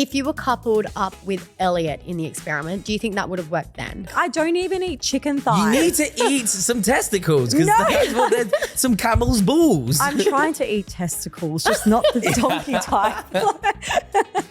If you were coupled up with Elliot in the experiment, do you think that would have worked then? I don't even eat chicken thighs. You need to eat some testicles because that's what they're some camel's balls. I'm trying to eat testicles, just not the donkey type.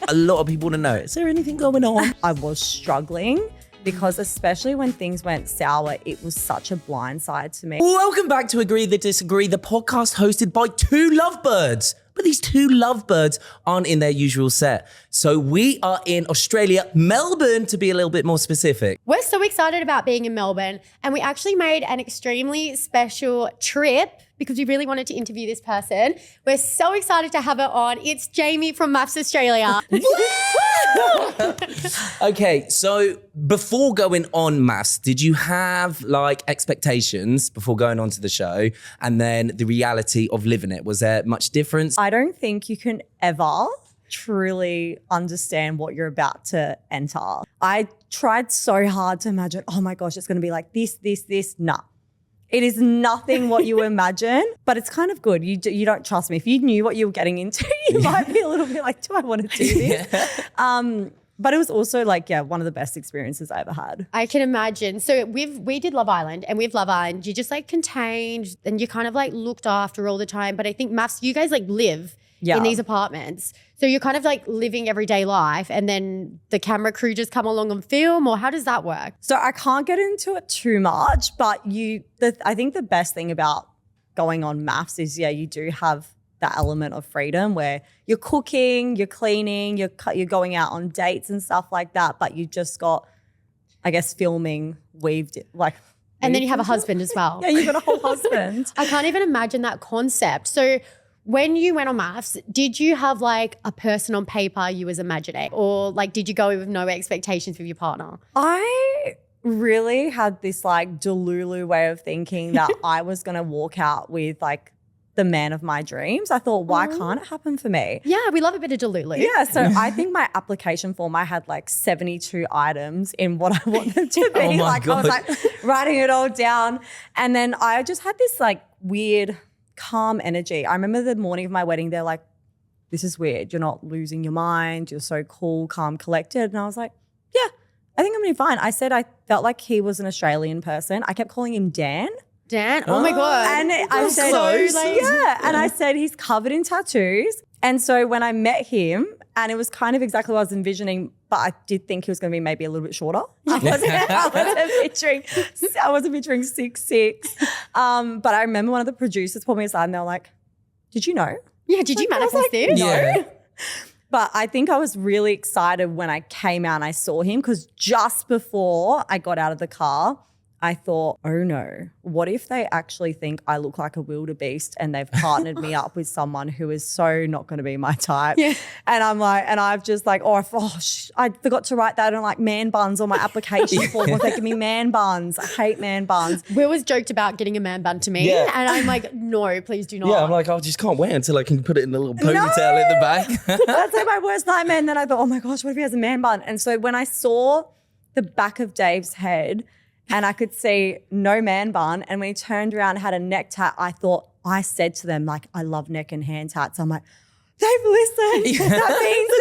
A lot of people want to know, is there anything going on? I was struggling because especially when things went sour, it was such a blindside to me. Welcome back to Agree to Disagree, the podcast hosted by two lovebirds. But these two lovebirds aren't in their usual set. So we are in Australia, Melbourne, to be a little bit more specific. We're so excited about being in Melbourne, and we actually made an extremely special trip because we really wanted to interview this person. We're so excited to have her on. It's Jamie from MAFS Australia. Okay, so before going on MAFS, did you have like expectations before going on to the show and then the reality of living it? Was there much difference? I don't think you can ever truly understand what you're about to enter. I tried so hard to imagine, oh my gosh, it's going to be like this. Nah. It is nothing what you imagine, but it's kind of good. You don't trust me. If you knew what you were getting into, you might be a little bit like, do I want to do this? Yeah. But it was also like, one of the best experiences I ever had. I can imagine. So we did Love Island, and with Love Island, you just like contained and you kind of like looked after all the time. But I think MAFS, you guys like live in these apartments. So you're kind of like living everyday life, and then the camera crew just come along and film, or how does that work? So I can't get into it too much, but I think the best thing about going on MAFS is, you do have that element of freedom where you're cooking, you're cleaning, you're going out on dates and stuff like that, but you just got, I guess, filming weaved like. And then you have a husband as well. Yeah, you've got a whole husband. I can't even imagine that concept. So when you went on MAFS, did you have like a person on paper you was imagining, or like did you go with no expectations with your partner? I really had this like Delulu way of thinking that I was going to walk out with like the man of my dreams. I thought, why can't it happen for me? Yeah, we love a bit of Delulu. Yeah, so I think my application form, I had like 72 items in what I wanted to be. Oh my God. I was like writing it all down. And then I just had this like weird calm energy. I remember the morning of my wedding, they're like, this is weird. You're not losing your mind. You're so cool, calm, collected. And I was like, yeah, I think I'm going to be fine. I said I felt like he was an Australian person. I kept calling him Dan. Dan? Oh my God. And I said, and I said, he's covered in tattoos. And so when I met him, and it was kind of exactly what I was envisioning, but I did think he was going to be maybe a little bit shorter. I wasn't picturing 6'6". But I remember one of the producers pulled me aside and they were like, did you know? Yeah, did you manifest this? Yeah. But I think I was really excited when I came out and I saw him, because just before I got out of the car, I thought, oh no, what if they actually think I look like a wildebeest and they've partnered me up with someone who is so not going to be my type? Yeah. And I'm like, and I've just like, I forgot to write that on like man buns on my application form. If they give me man buns, I hate man buns. Will was joked about getting a man bun to me, and I'm like, no, please do not. Yeah, I'm like, I just can't wait until I can put it in a little ponytail in the back. That's like my worst nightmare. And then I thought, oh my gosh, what if he has a man bun? And so when I saw the back of Dave's head, and I could see no man bun, and when he turned around and had a neck tat, I said to them, like, I love neck and hand tats. I'm like, they've listened. That means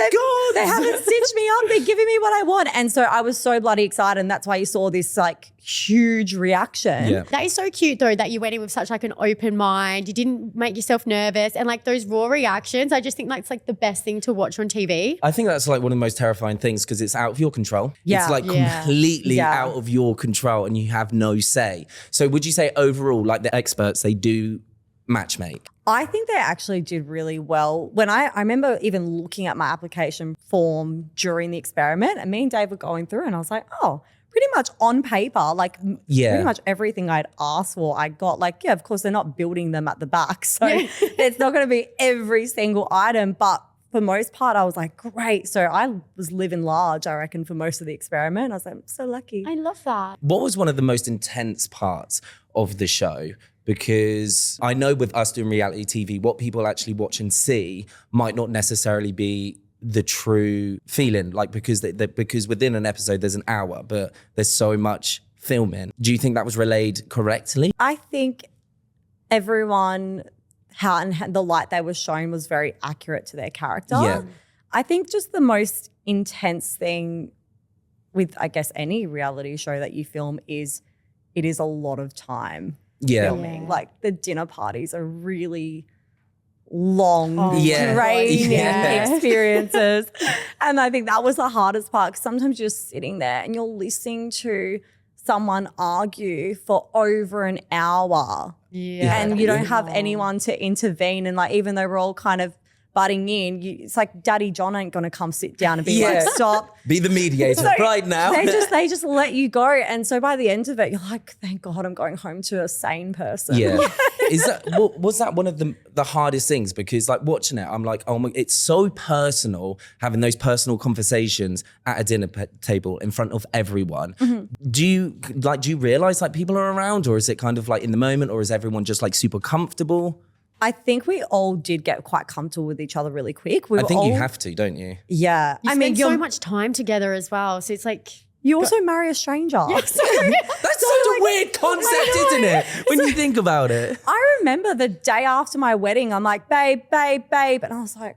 they haven't stitched me up. They're giving me what I want. And so I was so bloody excited, and that's why you saw this like huge reaction. Yeah. That is so cute though, that you went in with such like an open mind. You didn't make yourself nervous, and like those raw reactions, I just think that's like the best thing to watch on TV. I think that's like one of the most terrifying things because it's out of your control. Yeah. It's like completely out of your control and you have no say. So would you say overall, like the experts, they do matchmake? I think they actually did really well. When I remember even looking at my application form during the experiment, and me and Dave were going through, and I was like, oh, pretty much on paper, like pretty much everything I'd asked for, I got. Like, yeah, of course, they're not building them at the back. So it's not going to be every single item. But for most part, I was like, great. So I was living large, I reckon, for most of the experiment. I was like, I'm so lucky. I love that. What was one of the most intense parts of the show? Because I know with us doing reality TV, what people actually watch and see might not necessarily be the true feeling, like because because within an episode there's an hour, but there's so much filming. Do you think that was relayed correctly? I think everyone, how and the light they were shown was very accurate to their character. Yeah. I think just the most intense thing with, I guess, any reality show that you film is it is a lot of time filming. Yeah. Like the dinner parties are really long, Yeah. draining Yeah. experiences. And I think that was the hardest part, 'cause sometimes you're sitting there and you're listening to someone argue for over an hour and you don't have anyone to intervene. And like, even though we're all kind of butting in, it's like Daddy John ain't gonna come sit down and be like, stop. Be the mediator right now. They just let you go. And so by the end of it, you're like, thank God I'm going home to a sane person. Yeah. Was that one of the hardest things? Because like watching it, I'm like, oh my, it's so personal, having those personal conversations at a dinner table in front of everyone. Mm-hmm. Do you realize like people are around, or is it kind of like in the moment, or is everyone just like super comfortable? I think we all did get quite comfortable with each other really quick. I think you have to, don't you? Yeah. I mean, so much time together as well. So it's like, you also marry a stranger. That's such a weird concept, isn't it? When you think about it. I remember the day after my wedding, I'm like, babe. And I was like,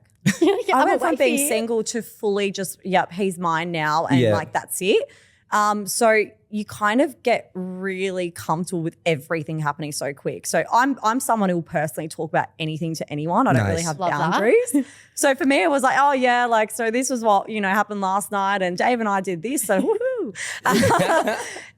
I went from being single to fully just, he's mine now. And like, that's it. So you kind of get really comfortable with everything happening so quick. So I'm someone who will personally talk about anything to anyone. I don't really have boundaries. So for me, it was like, oh yeah, like, so this was what, happened last night and Dave and I did this. So woohoo.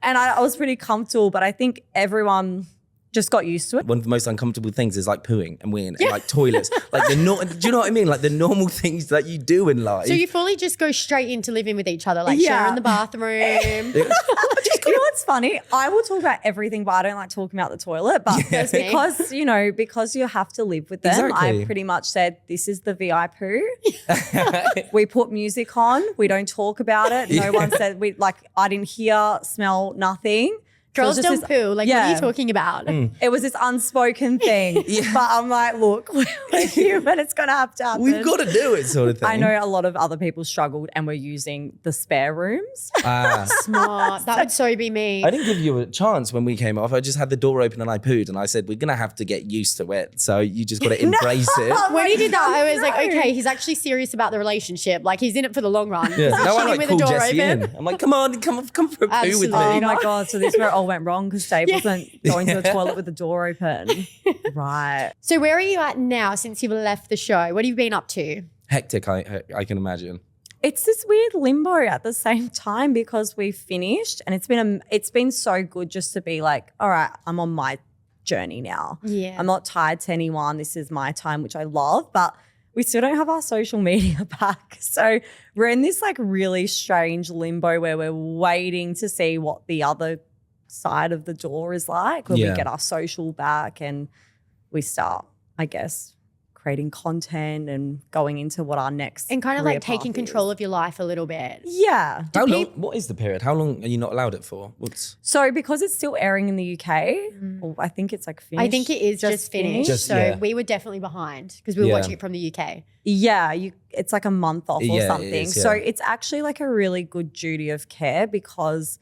And I was pretty comfortable, but I think everyone just got used to it. One of the most uncomfortable things is like pooing and weeing and like toilets. Like do you know what I mean? Like the normal things that you do in life. So you fully just go straight into living with each other, like sharing the bathroom. You know what's funny? I will talk about everything, but I don't like talking about the toilet. But because you have to live with them, Exactly. I pretty much said, this is the VI poo. We put music on. We don't talk about it. No one said, I didn't hear, smell, nothing. Girls don't poo. Like, what are you talking about? It was this unspoken thing. But I'm like, look, we're human. It's going to have to happen. We've got to do it, sort of thing. I know a lot of other people struggled and were using the spare rooms. Smart. That would so be me. I didn't give you a chance when we came off. I just had the door open and I pooed and I said, we're going to have to get used to it. So you just got to embrace it. When he did that, I was like, okay, he's actually serious about the relationship. Like, he's in it for the long run. Yeah. Now I With like the call door Jessie open. in. I'm like, come for a poo with me. Oh my God. So this is where it all went wrong, because Dave wasn't going to the toilet with the door open. Right. So where are you at now since you've left the show? What have you been up to? Hectic, I can imagine. It's this weird limbo at the same time, because we finished and it's been so good just to be like, all right, I'm on my journey now. Yeah. I'm not tied to anyone. This is my time, which I love, but we still don't have our social media back. So we're in this like really strange limbo where we're waiting to see what the other side of the door is like when we get our social back and we start, I guess, creating content and going into what our next And kind of career like taking path control is. of your life a little bit. Yeah. How long? What is the period? How long are you not allowed it for? So because it's still airing in the UK, well, I think it's like finished. I think it is just finished. We were definitely behind because we were watching it from the UK. Yeah, it's like a month off or something. It is, So it's actually like a really good duty of care, because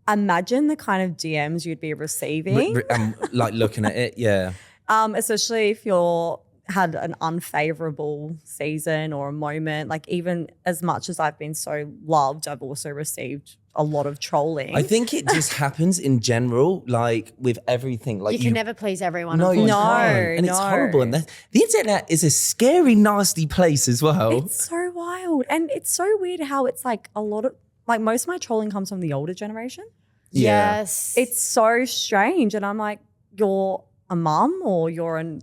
imagine the kind of DMs you'd be receiving. Like looking at it, yeah. Especially if you're had an unfavorable season or a moment. Like, even as much as I've been so loved, I've also received a lot of trolling. I think it just happens in general, like with everything. Like you can never please everyone. No, you unfortunately. can't. And it's horrible. And the internet is a scary, nasty place as well. It's so wild. And it's so weird how it's like a lot of, like, most of my trolling comes from the older generation. Yeah. Yes. It's so strange. And I'm like, you're a mum or you're an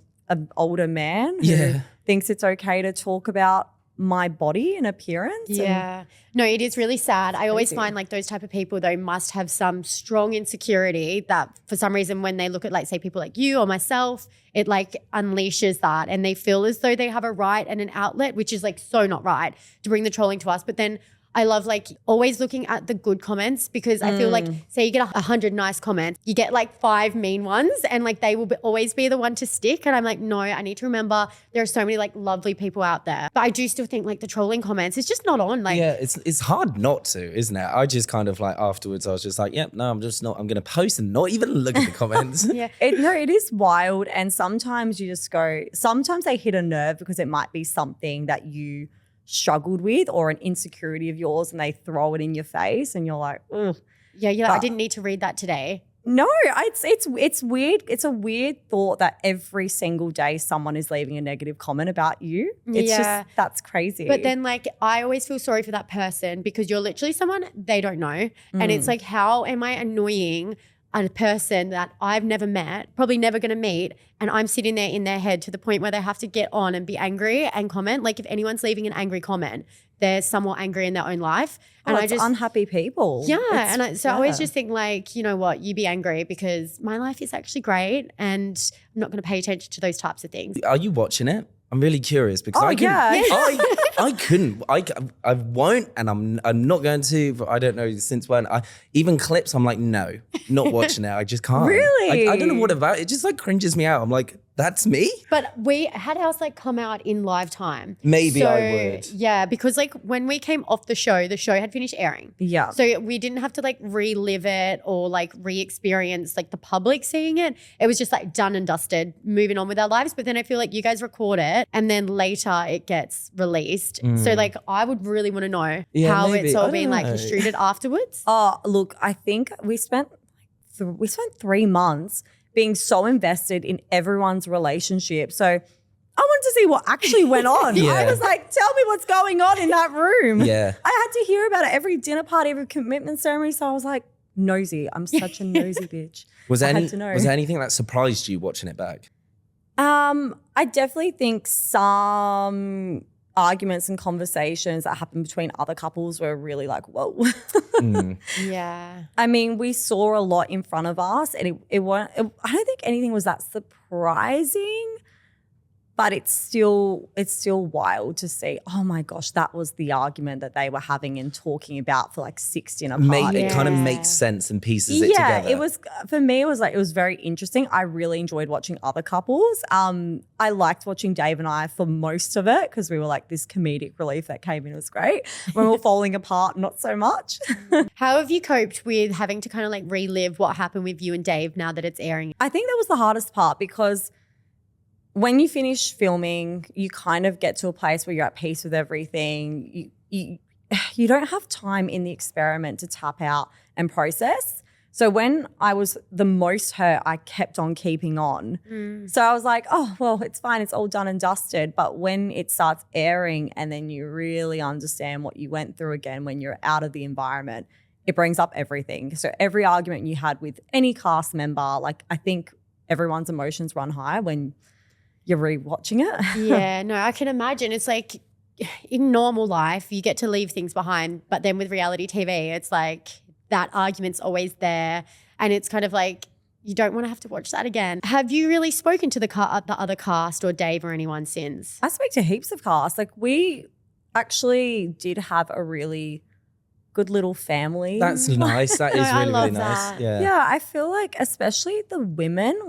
older man who thinks it's okay to talk about my body and appearance. Yeah. No, it is really sad. I always find like those type of people though must have some strong insecurity that for some reason when they look at like say people like you or myself, it like unleashes that and they feel as though they have a right and an outlet, which is like so not right to bring the trolling to us. But then I love like always looking at the good comments, because I feel like say you get 100 nice comments, you get like 5 mean ones and like they will always be the one to stick. And I'm like, no, I need to remember there are so many like lovely people out there. But I do still think like the trolling comments is just not on. Like, yeah, it's hard not to, isn't it? I just kind of like afterwards I was just like, yep, no, I'm just not, I'm going to post and not even look at the comments. yeah. It is wild. And sometimes you just go, sometimes they hit a nerve because it might be something that you struggled with or an insecurity of yours and they throw it in your face and you're like, ugh. Yeah, you're like, I didn't need to read that today. No, it's weird. It's a weird thought that every single day someone is leaving a negative comment about you. It's just, that's crazy. But then like, I always feel sorry for that person because you're literally someone they don't know. And it's like, how am I annoying a person that I've never met, probably never going to meet, and I'm sitting there in their head to the point where they have to get on and be angry and comment. Like if anyone's leaving an angry comment, they're somewhat angry in their own life. And I just unhappy people. Yeah. I always just think like, you know what, you be angry because my life is actually great and I'm not going to pay attention to those types of things. Are you watching it? I'm really curious because I couldn't. I won't, and I'm not going to. But I don't know since when. Even clips, I'm like, no, not watching it. I just can't. Really? I don't know what about it. It just like cringes me out. I'm like, that's me. But we had ours like come out in live time. Maybe I would. Yeah, because like when we came off the show had finished airing. Yeah. So we didn't have to like relive it or like re-experience like the public seeing it. It was just like done and dusted, moving on with our lives. But then I feel like you guys record it and then later it gets released. So like I would really want to know how maybe. it's all been like distributed afterwards. Oh, look, I think we spent 3 months being so invested in everyone's relationship. So I wanted to see what actually went on. I was like, tell me what's going on in that room. Yeah. I had to hear about it every dinner party, every commitment ceremony. So I was like, nosy. I'm such a nosy bitch. Was there anything that surprised you watching it back? I definitely think some arguments and conversations that happened between other couples were really like, whoa. Yeah. I mean, we saw a lot in front of us and I don't think anything was that surprising, but it's still wild to see, oh my gosh, that was the argument that they were having and talking about for like 6 dinner parties. It kind of makes sense and pieces it together. Yeah, it was, for me, it was very interesting. I really enjoyed watching other couples. I liked watching Dave and I for most of it because we were like this comedic relief that came in. It was great. When we were falling apart, not so much. How have you coped with having to kind of like relive what happened with you and Dave now that it's airing? I think that was the hardest part because when you finish filming, you kind of get to a place where you're at peace with everything. You don't have time in the experiment to tap out and process. So when I was the most hurt, I kept on keeping on. So I was like, oh, well, it's fine. It's all done and dusted. But when it starts airing and then you really understand what you went through again when you're out of the environment, it brings up everything. So every argument you had with any cast member, like I think everyone's emotions run high when you're rewatching it. Yeah, no, I can imagine. It's like in normal life, you get to leave things behind. But then with reality TV, it's like that argument's always there. And it's kind of like you don't want to have to watch that again. Have you really spoken to the other cast or Dave or anyone since? I spoke to heaps of cast. Like we actually did have a really good little family. That's nice. That is really, really nice. Yeah, I feel like especially the women,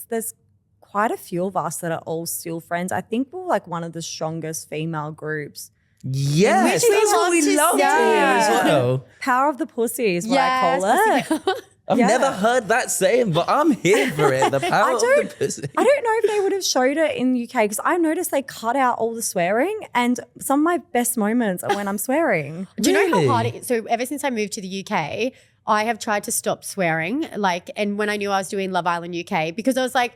there's quite a few of us that are all still friends. I think we're like one of the strongest female groups. Yes, that's what we love to as well. Power of the pussy is what I call it. I've never heard that saying, but I'm here for it. The power of the pussy. I don't know if they would have showed it in the UK because I noticed they cut out all the swearing and some of my best moments are when I'm swearing. Do you know how hard it is? So ever since I moved to the UK, I have tried to stop swearing. And when I knew I was doing Love Island UK, because I was like,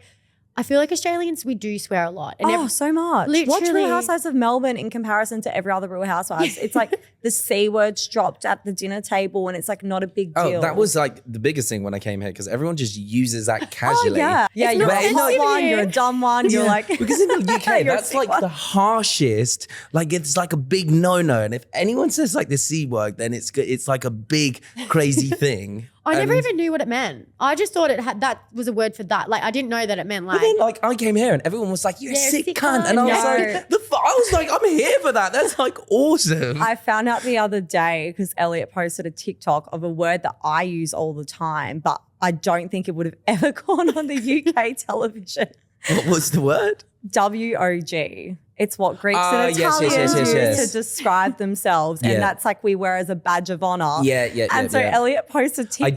I feel like Australians, we do swear a lot. And so much. Literally. Watch Real Housewives of Melbourne in comparison to every other Real Housewives. It's like the C words dropped at the dinner table and it's like not a big deal. Oh, that was like the biggest thing when I came here because everyone just uses that casually. Yeah, you're a hot one, you're a dumb one. You're like, because in the UK, that's like the harshest. Like it's like a big no-no. And if anyone says like the C word, then it's like a big crazy thing. I never even knew what it meant. I just thought that was a word for that. Like I didn't know that it meant like. But then like I came here and everyone was like, "You're a sick cunt," and I was like, "I'm here for that. That's like awesome." I found out the other day because Elliot posted a TikTok of a word that I use all the time, but I don't think it would have ever gone on the UK television. What was the word? WOG. It's what Greeks and Italians use to describe themselves. And that's like we wear as a badge of honor. And so Elliot posted TikTok. I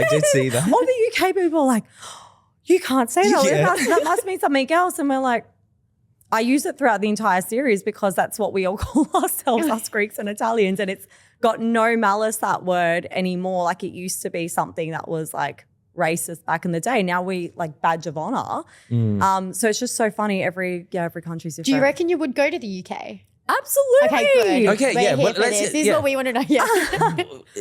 did see that. All the UK people are like, you can't say that. That must mean something else. And we're like, I use it throughout the entire series because that's what we all call ourselves, us Greeks and Italians. And it's got no malice, that word, anymore. Like it used to be something that was like racist back in the day. Now we like badge of honor. So it's just so funny. Every country's different. Do you reckon you would go to the UK? Absolutely. Okay, good. Okay, We're yeah. here Well, for this. This is what we want to know. Yeah.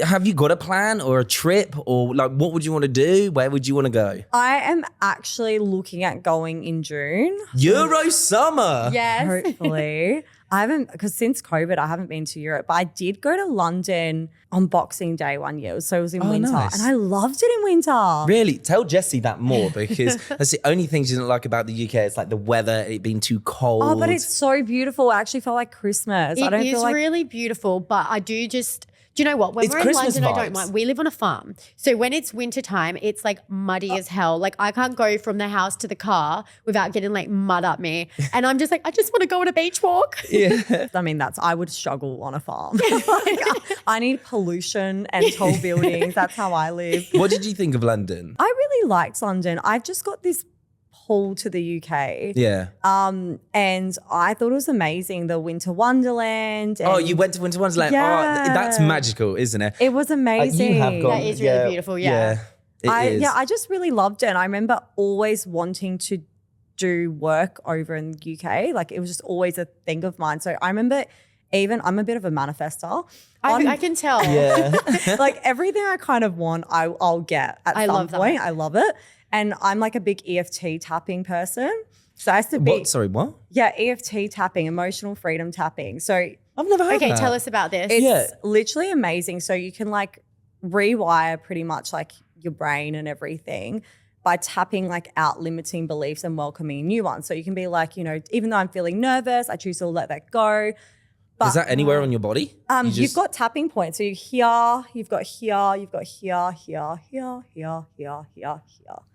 Have you got a plan or a trip or like what would you want to do? Where would you want to go? I am actually looking at going in June. Euro summer. Yes. Hopefully. I haven't, because since COVID, I haven't been to Europe, but I did go to London on Boxing Day one year. So it was in winter. Nice. And I loved it in winter. Really? Tell Jessie that more because that's the only thing she doesn't like about the UK. It's like the weather, it being too cold. Oh, but it's so beautiful. I actually felt like Christmas. I don't feel like really beautiful, but I do just... Do you know what? When It's we're in Christmas London, I vibes. don't mind. We live on a farm. So when it's winter time, it's like muddy as hell. Like I can't go from the house to the car without getting like mud up me. And I'm just like, I just want to go on a beach walk. Yeah. I mean, I would struggle on a farm. Like, I need pollution and tall buildings. That's how I live. What did you think of London? I really liked London. I've just got this pull to the UK. Yeah. And I thought it was amazing. The Winter Wonderland. Oh, and you went to Winter Wonderland. Yeah. Oh, that's magical, isn't it? It was amazing. You have gone. That is really beautiful, yeah. It is. I just really loved it. And I remember always wanting to do work over in the UK. Like it was just always a thing of mine. So I remember I'm a bit of a manifester. I can tell. Yeah. Like everything I kind of want, I'll get at some point. I love it. And I'm like a big EFT tapping person. So I used to be. What? Sorry, what? Yeah, EFT tapping, emotional freedom tapping. So I've never heard Okay, that. tell us about this. it's literally amazing. So you can like rewire pretty much like your brain and everything by tapping like out limiting beliefs and welcoming new ones. So you can be like, even though I'm feeling nervous, I choose to let that go. But Is that anywhere on your body? you've got tapping points. So you've got here, here, here, here, here, here, here.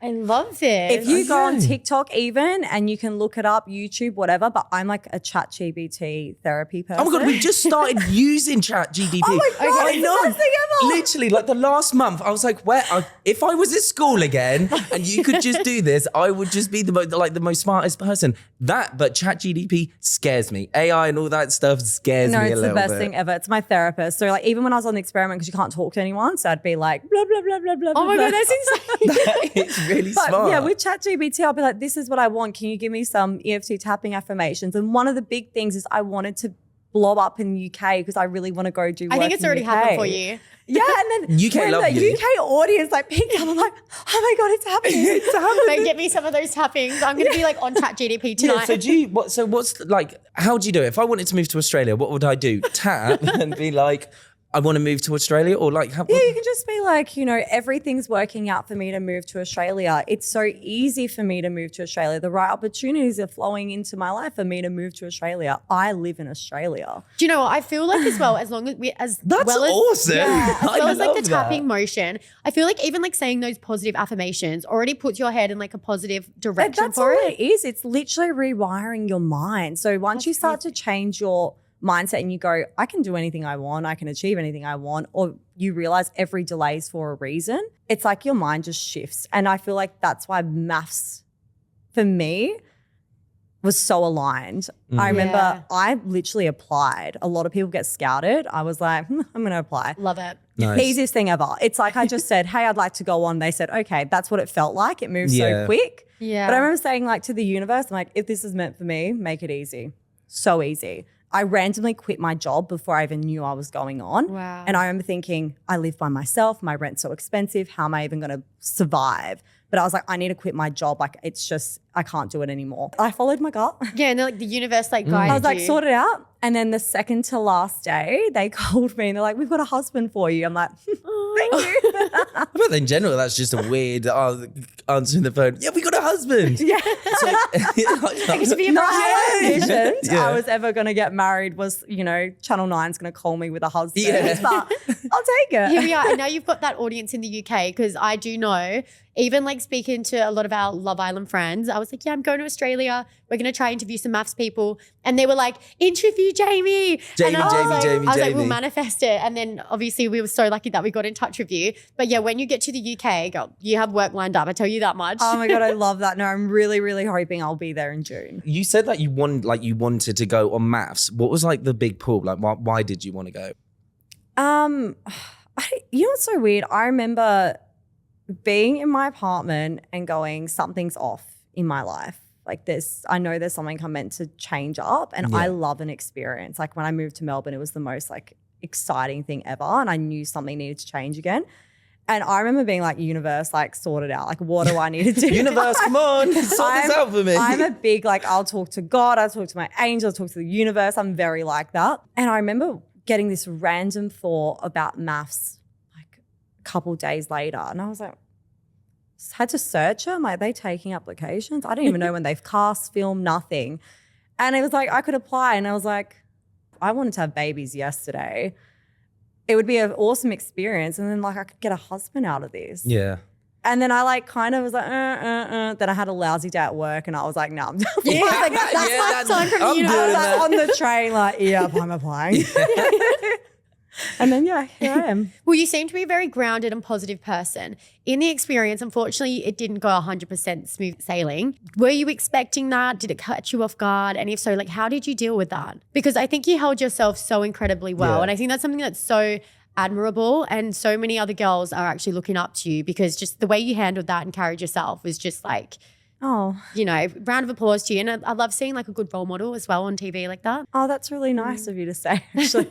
I love this. If you go on TikTok even and you can look it up, YouTube, whatever, but I'm like a ChatGPT therapy person. Oh my God, we just started using ChatGPT. Oh my God, I it's know. the best thing ever. Literally, like the last month, I was like, if I was at school again and you could just do this, I would just be the most smartest person. But ChatGPT scares me. AI and all that stuff scares me a little bit. No, it's the best thing ever. It's my therapist. So like even when I was on the experiment, because you can't talk to anyone, so I'd be like blah blah blah blah blah. Oh my blah. God, that's insane. That is really But smart. yeah, with ChatGPT, I'll be like, this is what I want. Can you give me some EFT tapping affirmations? And one of the big things is I wanted to blow up in the UK because I really want to go do work I think it's in already the UK. happened for you. Yeah, and then UK when love the you. UK audience like picked up, I'm like, oh my God, it's happening. It's happening. Like, get me some of those tappings. I'm going to be like on ChatGPT tonight. Yeah, what's like, how do you do it? If I wanted to move to Australia, what would I do? Tap and be like, I want to move to Australia or like, Yeah, you can just be like, everything's working out for me to move to Australia. It's so easy for me to move to Australia. The right opportunities are flowing into my life for me to move to Australia. I live in Australia. Do you know what? I feel like as well, as long as That's awesome. Yeah, as I well as like the love tapping that. motion, I feel like even like saying those positive affirmations already puts your head in like a positive direction That's for all it. it is. It's literally rewiring your mind. So once you start to change your mindset and you go, I can do anything I want, I can achieve anything I want, or you realize every delay is for a reason, it's like your mind just shifts. And I feel like that's why MAFS for me was so aligned. I remember Yeah. I literally applied. A lot of people get scouted. I was like, I'm going to apply. Love it. Nice. Easiest thing ever. It's like I just said, hey, I'd like to go on. They said, okay, that's what it felt like. It moved Yeah. so quick. Yeah. But I remember saying like to the universe, I'm like, if this is meant for me, make it easy. So easy. I randomly quit my job before I even knew I was going on. Wow. And I remember thinking, I live by myself. My rent's so expensive. How am I even going to survive? But I was like, I need to quit my job. Like, it's just, I can't do it anymore. I followed my gut. Yeah, and then like the universe like guided I was like, you. sort it out. And then the second to last day, they called me and they're like, we've got a husband for you. I'm like, thank you. But in general, that's just a weird answering the phone. Yeah, we got a husband. Yeah. Thanks for being Not right. how I envisioned Yeah. I was ever going to get married was, Channel 9's going to call me with a husband. Yeah. But I'll take it. Here we are. And now you've got that audience in the UK because I do know even like speaking to a lot of our Love Island friends, I was like, yeah, I'm going to Australia. We're going to try interview some MAFS people. And they were like, interview Jamie. Jamie. I was like, we'll manifest it. And then obviously we were so lucky that we got in touch with you. But yeah, when you get to the UK, girl, you have work lined up. I tell you that much. Oh my God, I love that. No, I'm really, really hoping I'll be there in June. You said that you wanted to go on MAFS. What was like the big pull? Like why did you want to go? You know what's so weird? I remember being in my apartment and going, something's off in my life. Like I know there's something I'm meant to change up, and I love an experience. Like when I moved to Melbourne, it was the most like exciting thing ever, and I knew something needed to change again. And I remember being like, universe, like sort it out. Like what do I need to do? Universe, come on, sort this out for me. I'm a big like, I'll talk to God, I'll talk to my angel, I'll talk to the universe. I'm very like that. And I remember getting this random thought about MAFS like a couple days later. And I was like, had to search them. Like, are they taking applications? I don't even know when they've cast, filmed, nothing. And it was like, I could apply. And I was like, I wanted to have babies yesterday. It would be an awesome experience. And then like I could get a husband out of this. Yeah. And then I like kind of was like, Then I had a lousy day at work and I was like, no, I'm done. Yeah, like, that's my sign from the universe. I was like on the train like, yep, I'm applying. And then, yeah, here I am. Well, you seem to be a very grounded and positive person. In the experience, unfortunately, it didn't go 100% smooth sailing. Were you expecting that? Did it catch you off guard? And if so, like, how did you deal with that? Because I think you held yourself so incredibly well. Yeah. And I think that's something that's so admirable, and so many other girls are actually looking up to you, because just the way you handled that and carried yourself was just like, you know, round of applause to you. And I love seeing like a good role model as well on TV like that. Oh, that's really nice of you to say, actually.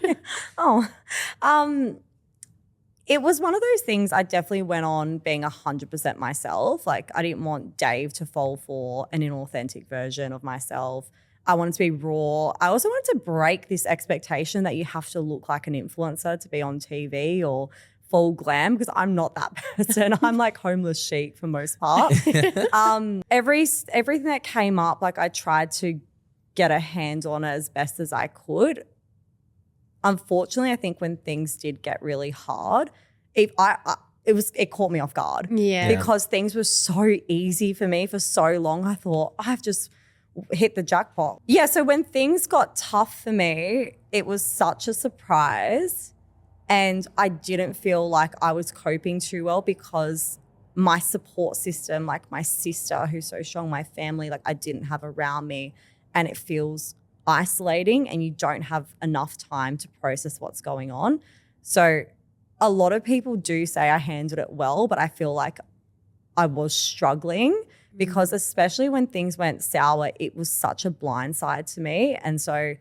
It was one of those things. I definitely went on being 100% myself. Like I didn't want Dave to fall for an inauthentic version of myself. I wanted to be raw. I also wanted to break this expectation that you have to look like an influencer to be on TV or full glam, because I'm not that person. I'm like homeless chic for most part. Everything that came up, like I tried to get a hand on it as best as I could. Unfortunately, I think when things did get really hard, it caught me off guard. Yeah. Because things were so easy for me for so long. I thought I've just hit the jackpot. Yeah, so when things got tough for me, it was such a surprise. And I didn't feel like I was coping too well, because my support system, like my sister who's so strong, my family, like I didn't have around me, and it feels isolating and you don't have enough time to process what's going on. So a lot of people do say I handled it well, but I feel like I was struggling, because especially when things went sour, it was such a blind side to me. And so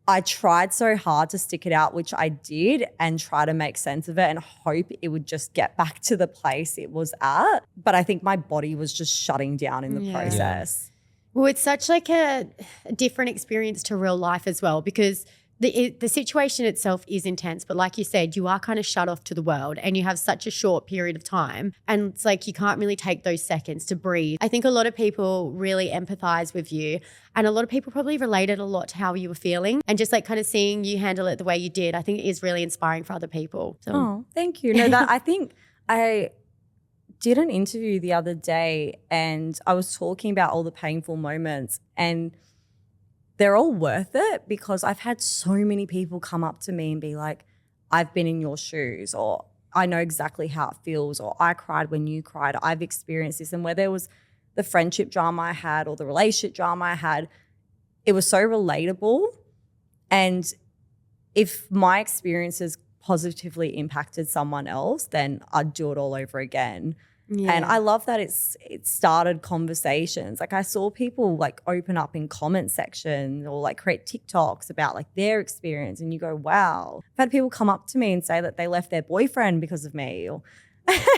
I tried so hard to stick it out, which I did, and try to make sense of it and hope it would just get back to the place it was at. But I think my body was just shutting down in the process. Well, it's such like a different experience to real life as well, because the situation itself is intense. But like you said, you are kind of shut off to the world and you have such a short period of time. And it's like you can't really take those seconds to breathe. I think a lot of people really empathize with you, and a lot of people probably related a lot to how you were feeling, and just like kind of seeing you handle it the way you did, I think it is really inspiring for other people. So. Oh, thank you. No, I think I did an interview the other day and I was talking about all the painful moments, and they're all worth it, because I've had so many people come up to me and be like, I've been in your shoes, or I know exactly how it feels, or I cried when you cried, I've experienced this. And where there was the friendship drama I had or the relationship drama I had, it was so relatable. And if my experiences positively impacted someone else, then I'd do it all over again. Yeah. And I love that it started conversations. Like I saw people like open up in comment section or like create TikToks about like their experience, and you go, wow. I've had people come up to me and say that they left their boyfriend because of me. Or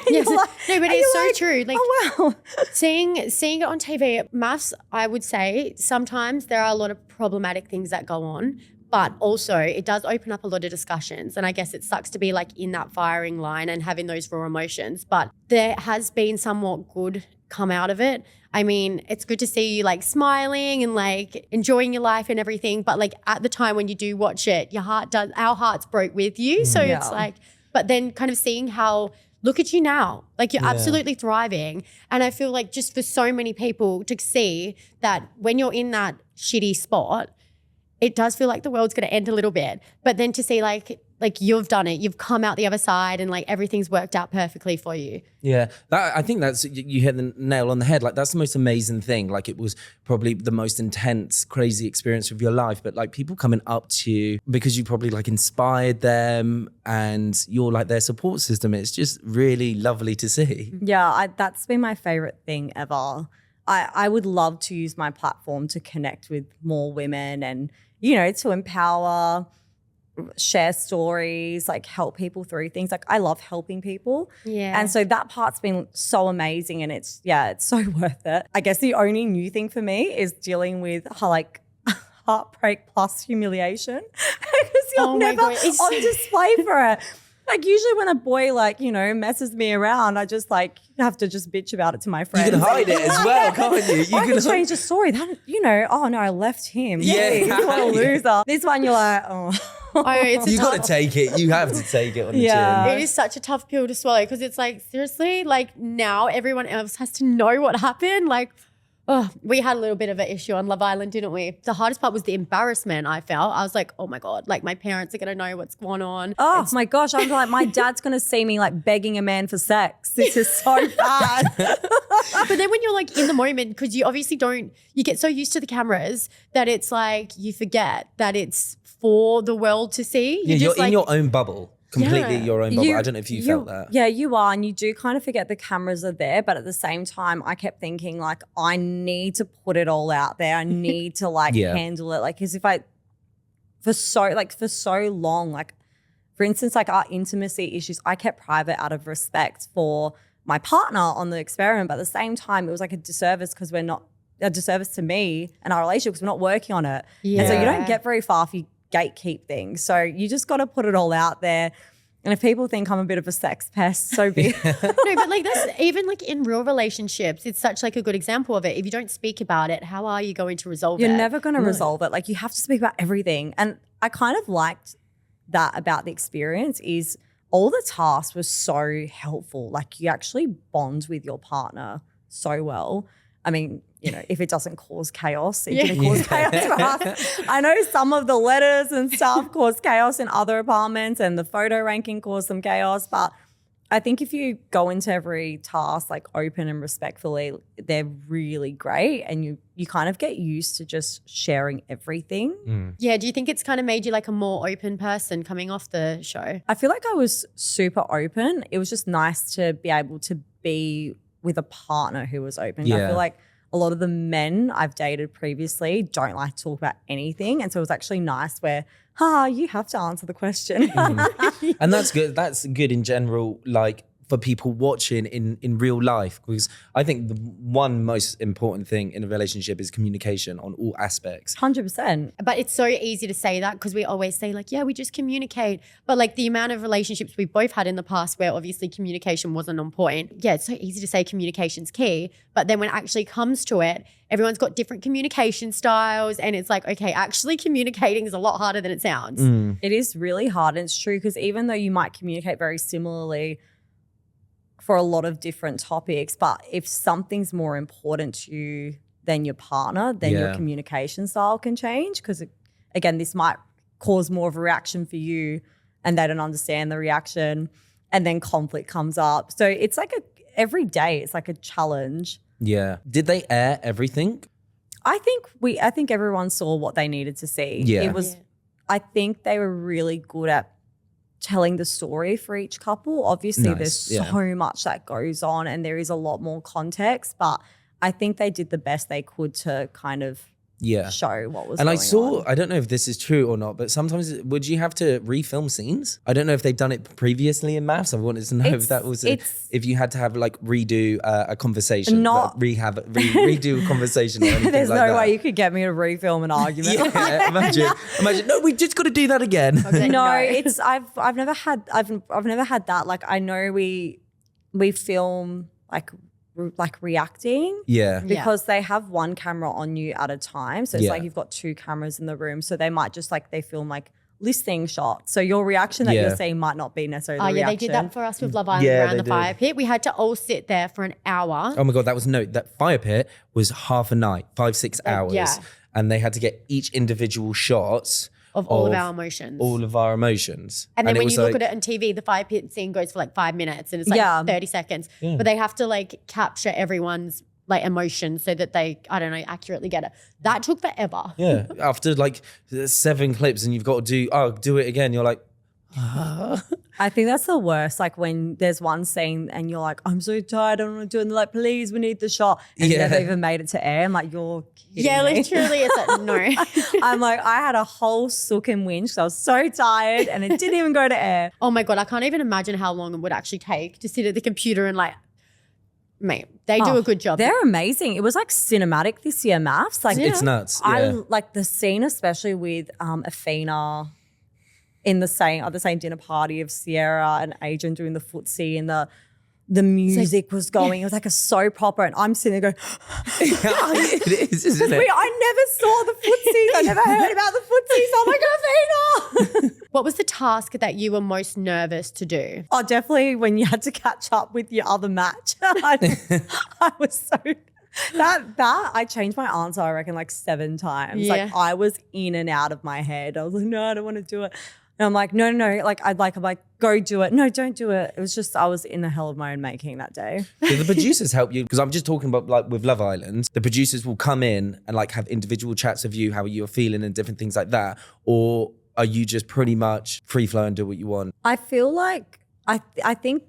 yes. Like, no, but it's so true. Like, oh wow. seeing it on TV, MAFS, I would say sometimes there are a lot of problematic things that go on. But also it does open up a lot of discussions. And I guess it sucks to be like in that firing line and having those raw emotions. But there has been somewhat good come out of it. I mean, it's good to see you like smiling and like enjoying your life and everything. But like at the time when you do watch it, our hearts broke with you. So it's like, but then kind of seeing how look at you now. Like you're absolutely thriving. And I feel like just for so many people to see that when you're in that shitty spot, it does feel like the world's going to end a little bit. But then to see like you've done it, you've come out the other side and like everything's worked out perfectly for you. Yeah, I think that's, you hit the nail on the head. Like that's the most amazing thing. Like it was probably the most intense, crazy experience of your life. But like people coming up to you because you probably like inspired them and you're like their support system. It's just really lovely to see. Yeah, that's been my favorite thing ever. I would love to use my platform to connect with more women and, you know, to empower, share stories, like help people through things. Like I love helping people. Yeah. And so that part's been so amazing and it's so worth it. I guess the only new thing for me is dealing with like heartbreak plus humiliation because you're never on display for it. Like usually when a boy like, you know, messes me around, I just like have to just bitch about it to my friends. You can hide it as well, can't you? I can change the story. That, you know, oh no, I left him. Yeah. He's what a loser. This one you're like, oh. You got to take it. You have to take it on the chin. It is such a tough pill to swallow because it's like, seriously, like now everyone else has to know what happened. Like, oh, we had a little bit of an issue on Love Island, didn't we? The hardest part was the embarrassment I felt. I was like, oh my God, like my parents are going to know what's going on. Oh my gosh, I'm like, my dad's going to see me like begging a man for sex. This is so bad. But then when you're like in the moment, because you obviously you get so used to the cameras that it's like you forget that it's for the world to see. You're in your own bubble. Completely your own bubble. I don't know if you felt that. Yeah, you are. And you do kind of forget the cameras are there. But at the same time, I kept thinking like, I need to put it all out there. I need to like handle it. Like, because if for so long, like for instance, like our intimacy issues, I kept private out of respect for my partner on the experiment. But at the same time, it was like a disservice because a disservice to me and our relationship because we're not working on it. Yeah. And so you don't get very far if you gatekeep things. So you just got to put it all out there. And if people think I'm a bit of a sex pest, so be it. No, but like that's even like in real relationships, it's such like a good example of it. If you don't speak about it, how are you going to resolve it? You're never going to resolve it. Like you have to speak about everything. And I kind of liked that about the experience is all the tasks were so helpful. Like you actually bond with your partner so well. I mean, you know, if it doesn't cause chaos, it didn't cause chaos for us. I know some of the letters and stuff caused chaos in other apartments and the photo ranking caused some chaos. But I think if you go into every task like open and respectfully, they're really great and you kind of get used to just sharing everything. Yeah, do you think it's kind of made you like a more open person coming off the show? I feel like I was super open. It was just nice to be able to be with a partner who was open. I feel like a lot of the men I've dated previously don't like to talk about anything. And so it was actually nice where, you have to answer the question. And that's good. That's good in general, like for people watching in real life, because I think the one most important thing in a relationship is communication on all aspects. 100%. But it's so easy to say that because we always say like, yeah, we just communicate. But like the amount of relationships we both had in the past where obviously communication wasn't on point. Yeah, it's so easy to say communication's key. But then when it actually comes to it, everyone's got different communication styles. And it's like, okay, actually communicating is a lot harder than it sounds. It is really hard. And it's true because even though you might communicate very similarly for a lot of different topics, but if something's more important to you than your partner, then your communication style can change because, again, this might cause more of a reaction for you and they don't understand the reaction and then conflict comes up. So it's like every day it's like a challenge. Yeah. Did they air everything? I think everyone saw what they needed to see. Yeah. I think they were really good at telling the story for each couple. Obviously, there's so much that goes on and there is a lot more context, but I think they did the best they could to kind of show what was going on. I don't know if this is true or not, but sometimes would you have to refilm scenes? I don't know if they've done it previously in MAFS. I wanted to know if that was if you had to have like redo a conversation, redo a conversation or anything There's like no that. way you could get me to refilm an argument. Yeah, imagine. No, we just got to do that again. No, it's I've never had that. Like I know we film like reacting because they have one camera on you at a time, so it's like you've got two cameras in the room, so they might just like they film like listening shot. So your reaction that you're seeing might not be necessarily the reaction. They did that for us with Love Island around the fire pit. We had to all sit there for an hour. Oh my God, that fire pit was half a night, 5-6 hours. Yeah. And they had to get each individual shots of all of our emotions. All of our emotions. And then when you look at it on TV, the fire pit scene goes for like 5 minutes and it's like 30 seconds. Yeah. But they have to like capture everyone's like emotion so that they, I don't know, accurately get it. That took forever. Yeah. After like 7 clips and you've got to do it again. You're like, I think that's the worst. Like when there's one scene and you're like, I'm so tired, I don't want to do it. And they're like, please, we need the shot. And you never even made it to air. I'm like, you're kidding me. Literally. It's like, no. I'm like, I had a whole sook and whinge because I was so tired and it didn't even go to air. Oh my God, I can't even imagine how long it would actually take to sit at the computer and like, mate, they do a good job. They're amazing. It was like cinematic this year, MAFS. Like it's nuts. Yeah. I like the scene, especially with Athena in the same dinner party of Sierra and Adrian doing the footsie and the music was going. It was like a soap opera and I'm sitting there going, it is, isn't it? I never saw the footsies. I never heard about the footsies. Oh my God, Athena. What was the task that you were most nervous to do? Oh, definitely when you had to catch up with your other match. I was so... That I changed my answer, I reckon, like 7 times. Yeah. Like I was in and out of my head. I was like, no, I don't want to do it. And I'm like, no. Like I'm like, go do it. No, don't do it. It was just, I was in the hell of my own making that day. Do the producers help you? Because I'm just talking about like with Love Island, the producers will come in and like have individual chats with you, how you're feeling and different things like that. Or are you just pretty much free flow and do what you want? I feel like, I think,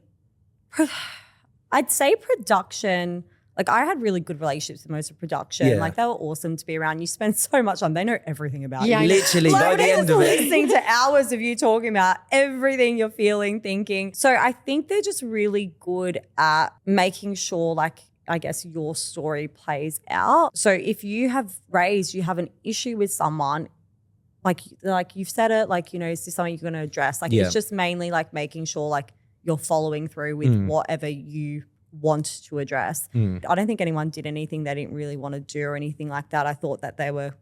I'd say production. Like I had really good relationships with most of production. Yeah. Like they were awesome to be around. You spend so much time. They know everything about you. Literally by the end of it. Listening to hours of you talking about everything you're feeling, thinking. So I think they're just really good at making sure like, I guess your story plays out. So if you have an issue with someone, like you've said it, like, you know, is this something you're going to address? Like it's just mainly like making sure like you're following through with whatever you want to address. I don't think anyone did anything they didn't really want to do or anything like that. I thought that they were,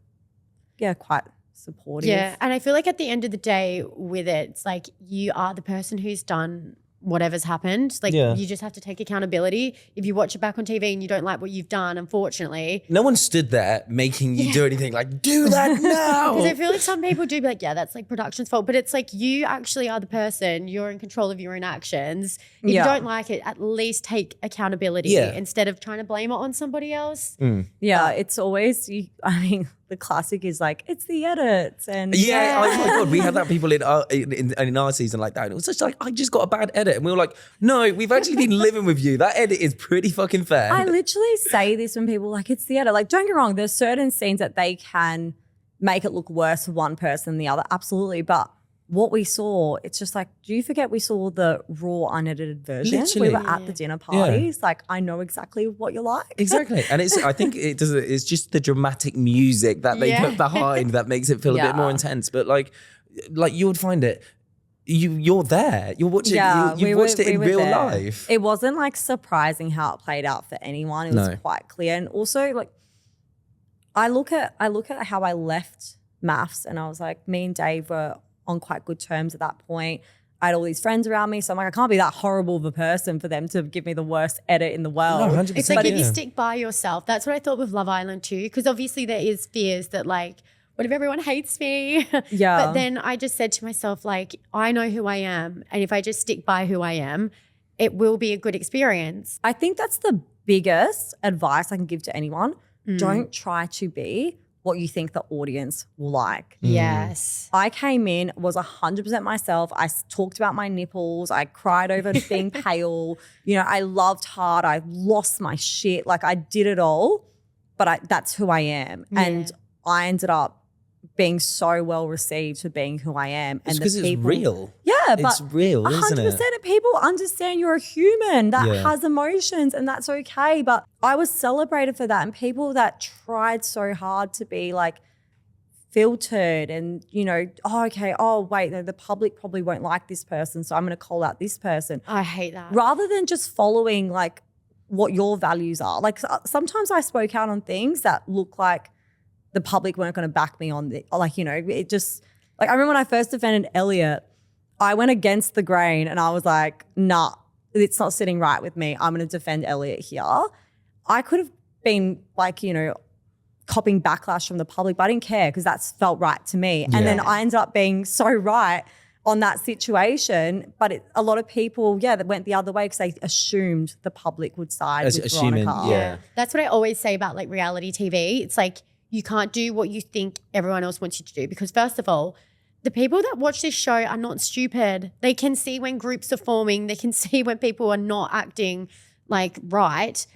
quite supportive. Yeah, and I feel like at the end of the day with it, it's like you are the person who's done whatever's happened. Like you just have to take accountability. If you watch it back on TV and you don't like what you've done, unfortunately. No one stood there making you do anything like, do that now. Because I feel like some people do be like, yeah, that's like production's fault. But it's like you actually are the person. You're in control of your own actions. If you don't like it, at least take accountability instead of trying to blame it on somebody else. Yeah, it's always, the classic is like, it's the edits. And oh my God, we had that people in our season like that. And it was just like, I just got a bad edit. And we were like, no, we've actually been living with you. That edit is pretty fucking fair. I literally say this when people are like, it's the edit. Like, don't get me wrong, there's certain scenes that they can make it look worse for one person than the other. Absolutely. But what we saw, it's just like, do you forget we saw the raw unedited version? Literally. We were at the dinner parties. Like, I know exactly what you're like. Exactly. And I think it's just the dramatic music that they put behind that makes it feel a bit more intense. But like you would find it, you're there. You're watching you watched it in real life. It wasn't like surprising how it played out for anyone. It was quite clear. And also like I look at how I left MAFS and I was like, me and Dave were on quite good terms at that point. I had all these friends around me. So I'm like, I can't be that horrible of a person for them to give me the worst edit in the world. No, 100%. It's like if you stick by yourself. That's what I thought with Love Island too. Because obviously there is fears that like, what if everyone hates me? Yeah. But then I just said to myself, like, I know who I am. And if I just stick by who I am, it will be a good experience. I think that's the biggest advice I can give to anyone. Don't try to be what you think the audience will like. Yes. I came in, was 100% myself. I talked about my nipples. I cried over being pale. You know, I loved hard. I lost my shit. Like I did it all, but that's who I am. Yeah. And I ended up being so well received for being who I am. It's because it's real. Yeah, but it's real, isn't it? 100% of people understand you're a human that has emotions and that's okay. But I was celebrated for that. And people that tried so hard to be like filtered and, you know, the public probably won't like this person, so I'm going to call out this person. I hate that. Rather than just following like what your values are. Like sometimes I spoke out on things that look like the public weren't going to back me on like, you know, it just, Like I remember when I first defended Elliot, I went against the grain and I was like, nah, it's not sitting right with me. I'm going to defend Elliot here. I could have been like, you know, copping backlash from the public, but I didn't care because that felt right to me. And then I ended up being so right on that situation. But a lot of people, that went the other way because they assumed the public would side with Veronica. Yeah. That's what I always say about like reality TV. It's like you can't do what you think everyone else wants you to do because first of all, the people that watch this show are not stupid. They can see when groups are forming. They can see when people are not acting like right.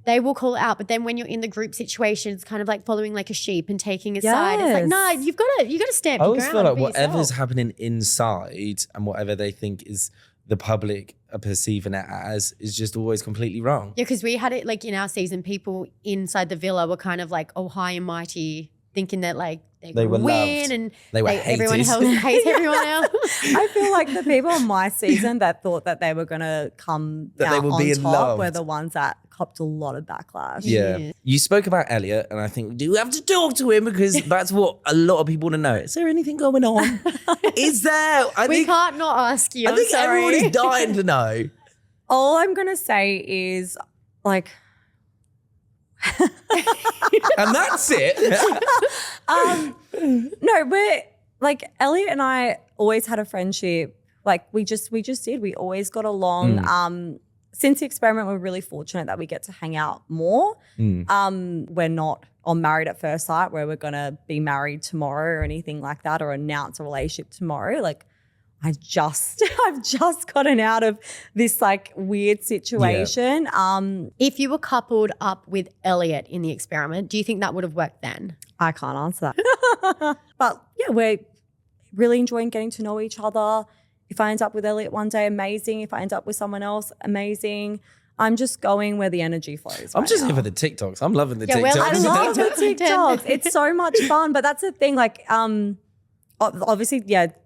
They will call it out. But then when you're in the group situation, it's kind of like following like a sheep and taking a side. It's like, nah, you got to stamp your ground. I always feel like whatever's happening inside and whatever they think is the public are perceiving it as is just always completely wrong. Yeah, because we had it like in our season, people inside the villa were kind of like, oh, high and mighty, thinking that like they were win loved. and they were everyone else hates everyone else. I feel like the people on my season that thought that they were going to come out they were on being top loved were the ones that copped a lot of backlash. Yeah. You spoke about Elliot and I think we do have to talk to him because that's what a lot of people want to know. Is there anything going on? Is there? We can't not ask you. I think everyone is dying to know. All I'm going to say is like... And that's it. No, we're like Elliot and I always had a friendship. Like we just did. We always got along. Since the experiment, we're really fortunate that we get to hang out more. We're not on Married at First Sight where we're gonna be married tomorrow or anything like that or announce a relationship tomorrow. Like I've just gotten out of this like weird situation. If you were coupled up with Elliot in the experiment, do you think that would have worked then? I can't answer that. But yeah, we're really enjoying getting to know each other. If I end up with Elliot one day, amazing. If I end up with someone else, amazing. I'm just going where the energy flows. I'm just here for the TikToks. I'm loving the TikToks. Well, I love the TikToks. It's so much fun. But that's the thing, like obviously,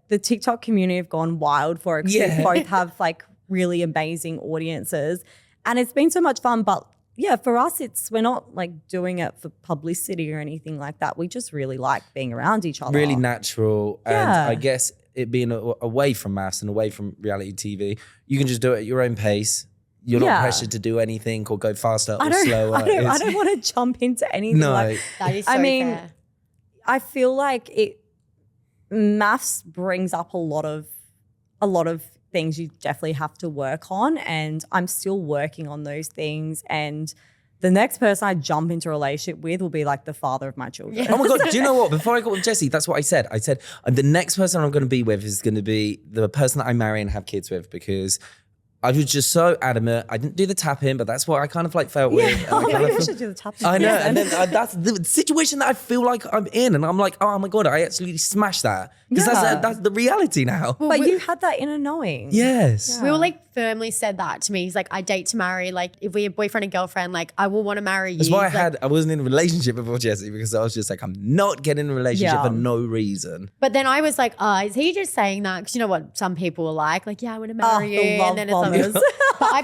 the TikTok community have gone wild for it because we both have like really amazing audiences and it's been so much fun. But yeah, for us, we're not like doing it for publicity or anything like that. We just really like being around each other. Really natural. And I guess it being away from MAFS and away from reality TV, you can just do it at your own pace. You're not pressured to do anything or go faster or slower. I don't want to jump into anything. No. Like, That is so fair. I feel like MAFS brings up a lot of things you definitely have to work on, and I'm still working on those things. And the next person I jump into a relationship with will be like the father of my children. Yeah. Oh my God, do you know what? Before I got with Jessie, that's what I said. I said, the next person I'm going to be with is going to be the person that I marry and have kids with because I was just so adamant. I didn't do the tap-in, but that's what I kind of like felt with. I should do the tap-in. I know, and then that's the situation that I feel like I'm in, and I'm like, oh my God, I actually smashed that because that's the reality now. But you had that inner knowing. Yes. Will like firmly said that to me. He's like, I date to marry. Like if we're boyfriend and girlfriend, like I will want to marry you. That's why I wasn't in a relationship before Jessie because I was just like, I'm not getting in a relationship for no reason. But then I was like, is he just saying that? Because you know what some people are like, yeah, I want to marry you. And then it's like, but I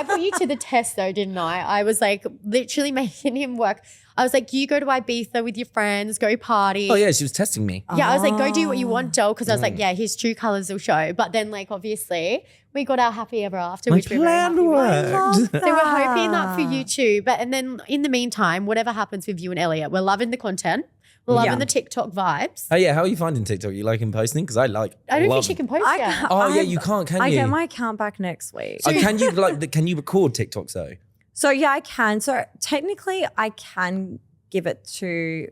put you to the test though, didn't I? I was like literally making him work. I was like, you go to Ibiza with your friends, go party. Oh yeah, she was testing me. Yeah, I was like, go do what you want, doll. Because I was like, yeah, his true colours will show. But then like obviously we got our happy ever after, which we're very happy with. So we're hoping that for you too. And then in the meantime, whatever happens with you and Elliot, we're loving the content. We're loving the TikTok vibes. Oh yeah, how are you finding TikTok? You liking posting? Because I don't think she can post yet. Oh yeah, you can't, can you? I get my account back next week. Can you can you record TikToks though? So yeah, I can. So technically I can give it to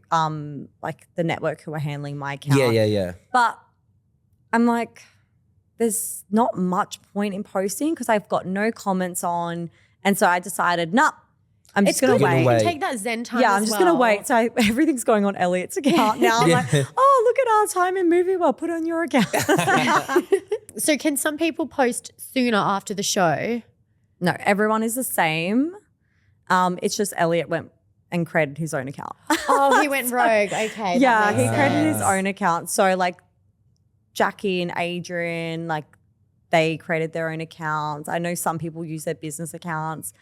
like the network who are handling my account. Yeah. But I'm like, there's not much point in posting because I've got no comments on. And so I decided, I'm just going to wait. You can take that Zen time. Yeah, I'm just going to wait. So everything's going on Elliot's account now. I'm like, oh, look at our time in movie world. Put it on your account. So can some people post sooner after the show? No, everyone is the same. It's just Elliot went and created his own account. Oh, he went rogue. Okay. Yeah, he created his own account. So like Jackie and Adrian, like they created their own accounts. I know some people use their business accounts.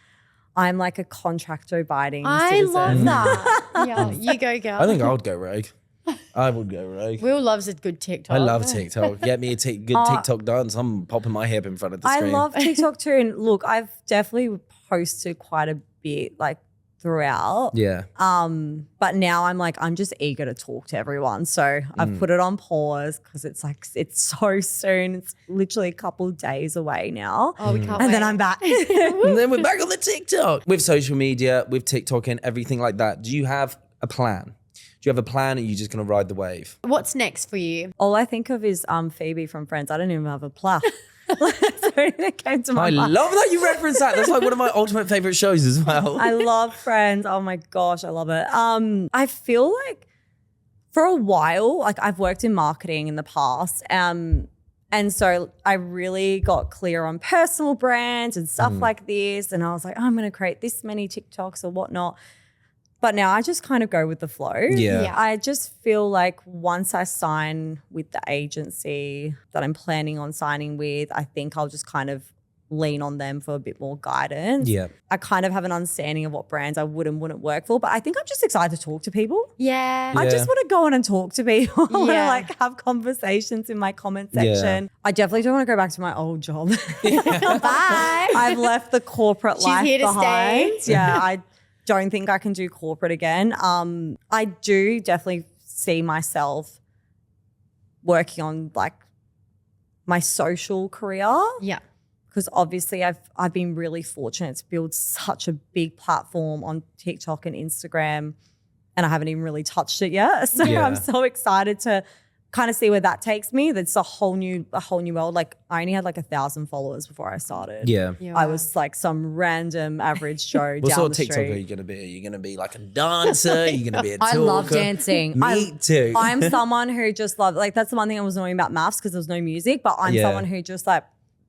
I'm like a contractor abiding citizen. I love that. Yeah, you go, girl. I think I would go rogue. I would go rogue. Will loves a good TikTok. I love TikTok. Get me a good TikTok dance. I'm popping my hip in front of the I screen. love TikTok too. And look, I've definitely posted quite a bit like throughout. Yeah. But now I'm just eager to talk to everyone. So I've put it on pause because it's so soon. It's literally a couple of days away now. Oh, we can't And wait. then I'm back. And then we're back on the TikTok. With social media, with TikTok and everything like that, do you have a plan? Do you have a plan or are you just going to ride the wave? What's next for you? All I think of is Phoebe from Friends. I don't even have a plan. So it came to my I mind. love that you reference that. That's like one of my ultimate favorite shows as well. I love Friends. Oh my gosh, I love it. I feel like for a while, like I've worked in marketing in the past, and so I really got clear on personal brands and stuff like this. And I was like, oh, I'm going to create this many TikToks or whatnot. But now I just kind of go with the flow. Yeah. I just feel like once I sign with the agency that I'm planning on signing with, I think I'll just kind of lean on them for a bit more guidance. Yeah. I kind of have an understanding of what brands I would and wouldn't work for, but I think I'm just excited to talk to people. Yeah. I just want to go on and talk to people. I want to Yeah. like have conversations in my comment section. I definitely don't want to go back to my old job. Bye. I've left the corporate life here to behind. stay. Yeah, I don't think I can do corporate again. I do definitely see myself working on like my social career. Yeah. Because obviously I've been really fortunate to build such a big platform on TikTok and Instagram, and I haven't even really touched it yet. So Yeah. I'm so excited to kind of see where that takes me. That's a whole new world. Like I only had like 1,000 followers before I started. Yeah. I was like some random average Joe What down sort the of TikTok are street. you going to be? Are you going to be like a dancer? You're going to be a talker? I love dancing. Me too. I'm someone who just loves, like that's the one thing I was annoying about MAFS because there was no music, but I'm Yeah. someone who just like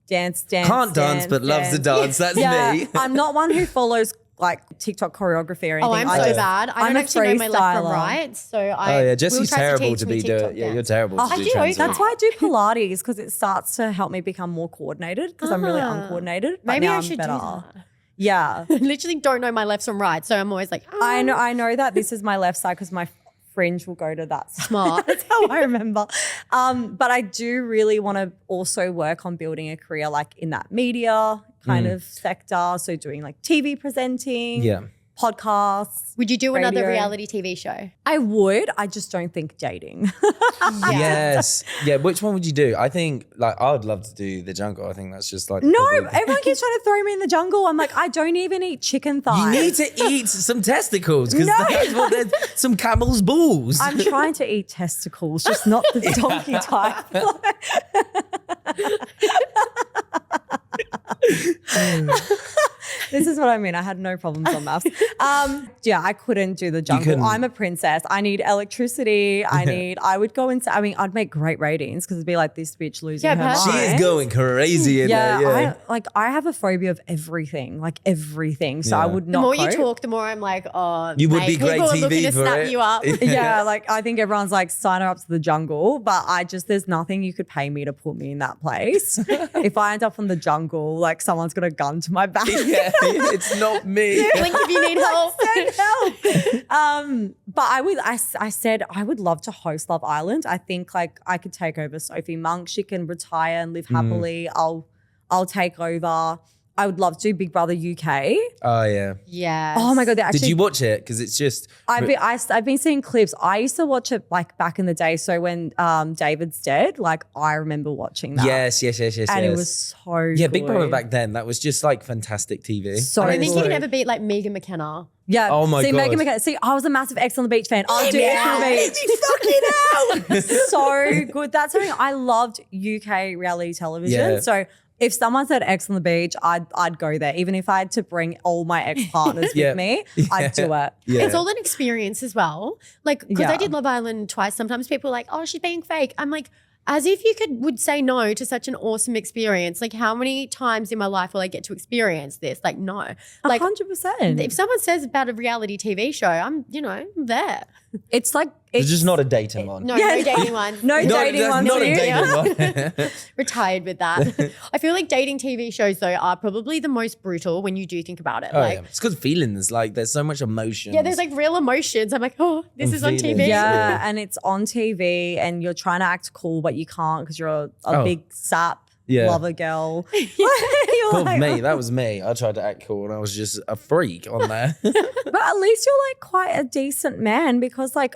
dance. Can't dance, but loves to dance. That's me. I'm not one who follows like TikTok choreography or anything. Oh, I'm so bad. I I'm don't a actually know my left from freestyler. right. So Oh yeah, Jessie's Will tries terrible teach to me be TikTok doing. Yeah, dance. you're terrible to I do do transition. That's why I do Pilates because it starts to help me become more coordinated because I'm really uncoordinated. But Maybe now I I'm should better. do that. Yeah. I literally don't know my left from right. So I'm always like, oh, I know that this is my left side because my fringe will go to that side. Smart. That's how I remember. But I do really want to also work on building a career like in that media kind of sector. So doing like TV presenting, Yeah. podcasts. Would you do another radio. reality TV show? I would. I just don't think dating. Yes. Yeah. Which one would you do? I think like I would love to do the jungle. I think that's just like No, probably- everyone keeps trying to throw me in the jungle. I'm like, I don't even eat chicken You thighs. need to eat some testicles because that's what there's some camel's balls. I'm trying to eat testicles, just not the donkey type. This is what I mean. I had no problems on MAFS. Yeah, I couldn't do the jungle. couldn't. I'm a princess. I need electricity. I would go into, I'd make great ratings because it'd be like this bitch losing her perfect. She mind. is going crazy in Yeah, there. Yeah. I have a phobia of everything, like everything. So I Yeah. would The not more you cope. talk, the more I'm like, oh, You would mate, be great people are TV looking to for snap it. you up. Yeah, like I think everyone's like, sign her up to the jungle, but there's nothing you could pay me to put me in that place. If I end up in the jungle, like someone's got a gun to my back. Yeah, it's not me. Blink if you need help. Send help. But I said I would love to host Love Island. I think like I could take over Sophie Monk. She can retire and live happily. I'll take over. I would love to do Big Brother UK. Oh yeah. Yeah. Oh my God, they actually. Did you watch it? Because it's just. I've been seeing clips. I used to watch it like back in the day. So when David's dead, like I remember watching that. Yes. And it was so Yeah, Big Brother good. back then. That was just like fantastic TV. So I don't think you good. can ever beat like Megan McKenna. Yeah. Oh my see, God. Megan McKenna. See, I was a massive Ex on the Beach fan. I'll do Yeah. Ex on the Beach. So good. That's something I loved UK reality television. Yeah. So if someone said Ex on the Beach, I'd go there. Even if I had to bring all my ex-partners Yeah. with me, I'd do it. Yeah. It's all an experience as well. Like, because I Yeah. did Love Island twice. Sometimes people are like, oh, she's being fake. I'm like, as if you would say no to such an awesome experience. Like, how many times in my life will I get to experience this? Like, no. Like, 100%. if someone says about a reality TV show, I'm there. It's like It's just not a dating one. No, no dating ones. No dating that's ones. not a here. dating one. Retired with that. I feel like dating TV shows though are probably the most brutal when you do think about it. Oh, like, yeah. It's because feelings, like there's so much emotion. yeah, there's like real emotions. I'm like, oh, this And is on feelings. TV. Yeah, and it's on TV and you're trying to act cool, but you can't because you're a Oh. big sap Yeah. lover girl. Poor me, that was me. I tried to act cool and I was just a freak on there. But at least you're like quite a decent man because like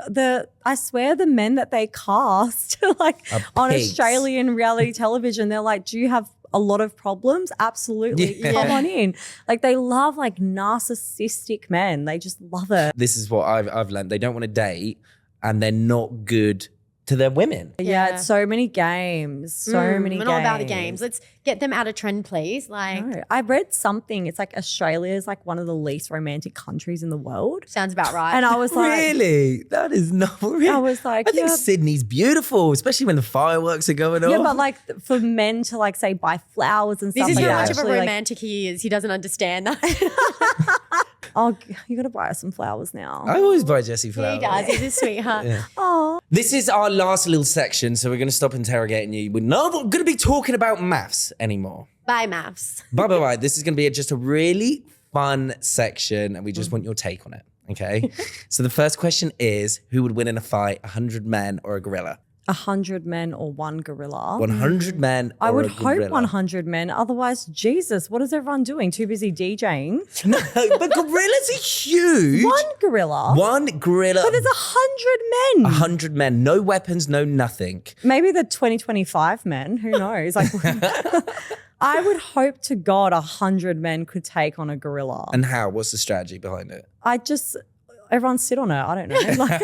I swear the men that they cast like on pigs. Australian reality television, they're like, do you have a lot of problems? Absolutely. Yeah. Come on in. Like they love like narcissistic men. They just love it. This is what I've learned. They don't want to date and they're not good to their women. Yeah, it's so many games. So many We're games. not about the games. Let's get them out of trend, please. Like, No, I read something. It's like Australia is like one of the least romantic countries in the world. sounds about right. And I was like, Really? That is not real. I was like, I think yeah. Sydney's beautiful, especially when the fireworks are going on. Yeah, but like for men to like say buy flowers and this stuff is like how that. much of a actually, like, romantic he is. He doesn't understand that. oh, you got to buy us some flowers now. I always buy Jessie flowers. He does. He's a sweetheart. Oh, This is our last little section, so we're going to stop interrogating you. We're not going to be talking about maths anymore. Bye, MAFS. Bye. This is going to be just a really fun section, and we just want your take on it, okay? So the first question is, who would win in a fight, 100 men or a gorilla? 100 men or one gorilla. 100 men or I would a gorilla? hope 100 men. Otherwise, Jesus, what is everyone doing? Too busy DJing? No, but gorillas are huge. One gorilla? One gorilla. But there's 100 men. 100 men, no weapons, no nothing. Maybe the 2025 men. Who knows? Like, I would hope to God 100 men could take on a gorilla. And how? What's the strategy behind it? Everyone sit on it. I don't know. Like,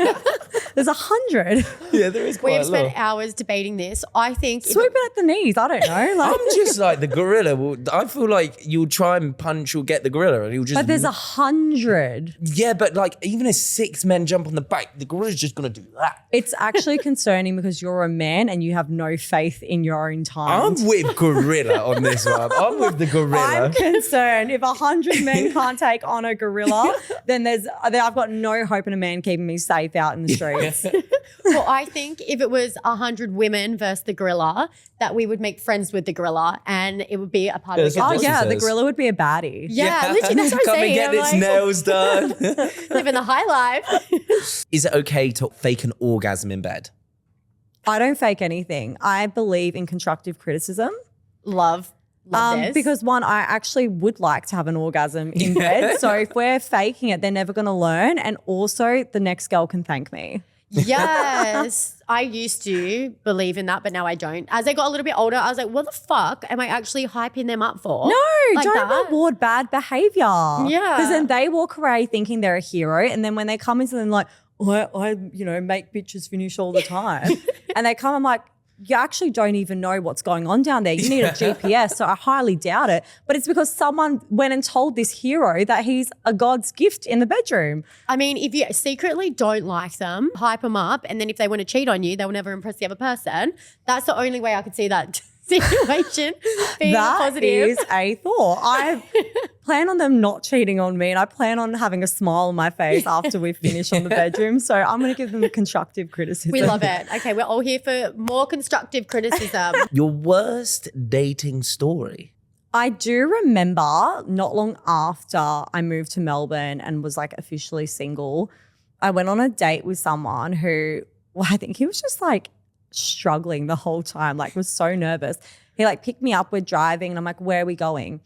there's 100. Yeah, there is quite We've spent hours debating this. I think if- Swoop it at the knees. I don't know. Like, I'm just like the gorilla. I feel like you'll try and punch or get the gorilla and he'll just... but there's 100. Yeah, but like even if 6 men jump on the back, the gorilla's just going to do that. It's actually concerning because you're a man and you have no faith in your own time. I'm with gorilla on this one. I'm with the gorilla. I'm concerned. If 100 men can't take on a gorilla, then I've got no hope in a man keeping me safe out in the streets. well, I think if it was 100 women versus the gorilla, that we would make friends with the gorilla and it would be a part of That's the what Oh gang. Dawson yeah, the says. gorilla would be a baddie. Yeah, literally, that's what I'm Come saying. and get I'm its like, nails done. living the high life. Is it okay to fake an orgasm in bed? I don't fake anything. I believe in constructive criticism. Love this. Because one, I actually would like to have an orgasm in bed. So if we're faking it, they're never going to learn. And also the next girl can thank me. Yes, I used to believe in that, but now I don't. As I got a little bit older, I was like, what the fuck am I actually hyping them up for? No, Like don't that? reward bad behavior. Yeah. Because then they walk away thinking they're a hero. And then when they come into them like, I make bitches finish all the time. And they come, I'm like, you actually don't even know what's going on down there. You need a GPS. So I highly doubt it. But it's because someone went and told this hero that he's a God's gift in the bedroom. I mean, if you secretly don't like them, hype them up, and then if they want to cheat on you, they will never impress the other person. That's the only way I could see that situation being That positive. is a thought. I plan on them not cheating on me and I plan on having a smile on my face after we finish on the bedroom. So I'm going to give them constructive criticism. We love it. Okay, we're all here for more constructive criticism. Your worst dating story? I do remember not long after I moved to Melbourne and was like officially single, I went on a date with someone who, well, I think he was just like struggling the whole time, like was so nervous. He like picked me up, we're driving and I'm like, where are we going?